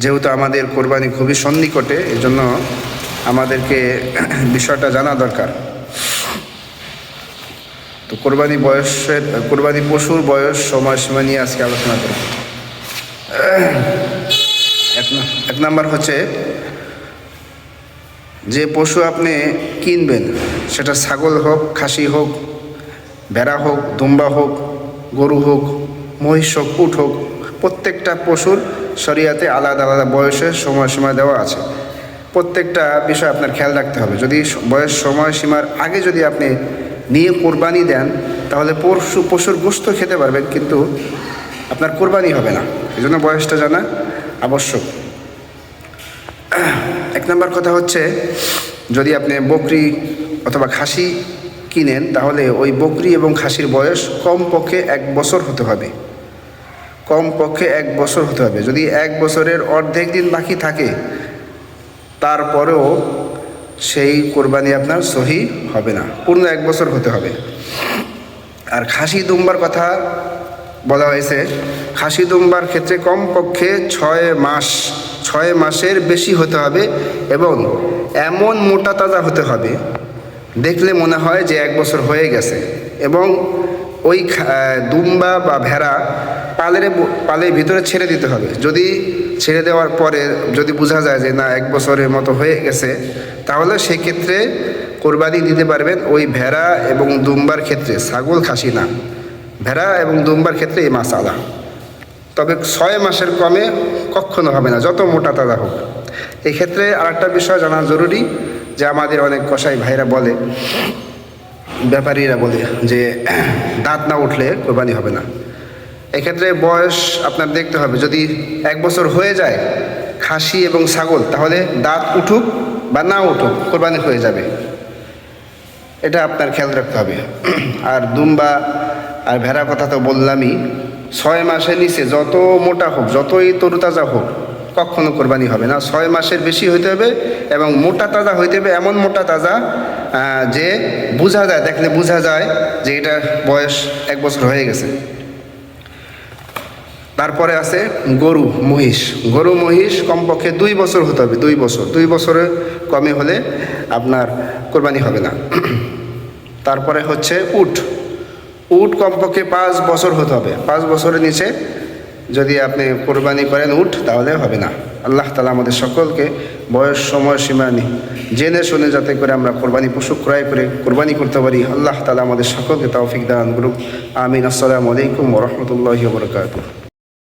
যেহেতু আমাদের কোরবানি খুবই সন্নিকটে, এজন্য আমাদেরকে বিষয়টা জানা দরকার। তো কোরবানি পশুর বয়স সময়সীমা নিয়ে আজকে আলোচনা করব। এক নাম্বার হচ্ছে, যে পশু আপনি কিনবেন, সেটা ছাগল হোক, খাসি হোক, ভেড়া হোক, দুম্বা হোক, গরু হোক, মহিষ হোক, উট হোক, প্রত্যেকটা পশুর শরিয়াতে আলাদা আলাদা বয়সের সময়সীমা দেওয়া আছে। প্রত্যেকটা বিষয় আপনার খেয়াল রাখতে হবে। যদি বয়স সময়সীমার আগে যদি আপনি নিয়ে কোরবানি দেন, তাহলে পশুর গোশত খেতে পারবেন, কিন্তু আপনার কোরবানি হবে না। এই জন্য বয়সটা জানা আবশ্যক। এক নম্বর কথা হচ্ছে, যদি আপনি বকরি অথবা খাসি কিনেন, তাহলে ওই বকরি এবং খাসির বয়স কমপক্ষে 1 বছর হতে হবে। কমপক্ষে 1 বছর হতে হবে। যদি 1 বছরের অর্ধেক দিন বাকি থাকে, তারপরেও সেই কোরবানি আপনার সহি হবে না, পূর্ণ 1 বছর হতে হবে। আর খাসি দুম্বার কথা বলা হয়েছে, খাসি দুম্বার ক্ষেত্রে কমপক্ষে 6 মাসের বেশি হতে হবে এবং এমন মোটা তাজা হতে হবে দেখলে মনে হয় যে 1 বছর হয়ে গেছে। এবং ওই দুম্বা বা ভেড়া পালের ভিতরে ছেড়ে দিতে হবে। যদি ছেড়ে দেওয়ার পরে যদি বোঝা যায় যে না 1 বছরের মতো হয়ে গেছে, তাহলে সেক্ষেত্রে কোরবানি দিতে পারবেন ওই ভেড়া এবং দুম্বার ক্ষেত্রে, ছাগল খাসি না। ভেড়া এবং দুম্বার ক্ষেত্রে এই মাসালা। তবে 6 মাসের কমে কখনো হবে না, যত মোটা তাজা হোক। এক্ষেত্রে আরেকটা বিষয় জানা জরুরি, যে আমাদের অনেক কসাই ভাইরা বলে, ব্যাপারীরা বলে যে দাঁত না উঠলে কোরবানি হবে না। এক্ষেত্রে বয়স আপনার দেখতে হবে। যদি 1 বছর হয়ে যায় খাসি এবং ছাগল, তাহলে দাঁত উঠুক বা না উঠুক কোরবানি হয়ে যাবে, এটা আপনার খেয়াল রাখতে হবে। আর দুম্বা আর ভেড়া কথা তো বললামই, 6 মাসের নিচে যত মোটা হোক, যতই তরুতাজা হোক, কখনো কোরবানি হবে না। 6 মাসের বেশি হইতে হবে এবং মোটা তাজা হইতে হবে, এমন মোটা তাজা যে বোঝা যায়, দেখলে বোঝা যায় যে এটা বয়স 1 বছর হয়ে গেছে। তারপরে আছে গরু মহিষ কমপক্ষে 2 বছর হতে হবে। 2 বছরের কমে হলে আপনার কোরবানি হবে না। তারপরে হচ্ছে উট কমপক্ষে 5 বছর হতে হবে। 5 বছরের নিচে যদি আপনি কোরবানি করেন উট, তাহলে হবে না। আল্লাহ তাআলা আমাদের সকলকে বয়স সময়সীমা জেনে শুনে যাতে করে আমরা কোরবানি পশু ক্রয় করে কোরবানি করতে পারি, আল্লাহ তাআলা আমাদের সকলকে তৌফিক দান করুন। আমিন। আসসালামু আলাইকুম ওয়া রাহমাতুল্লাহি ওয়া বারাকাতুহু।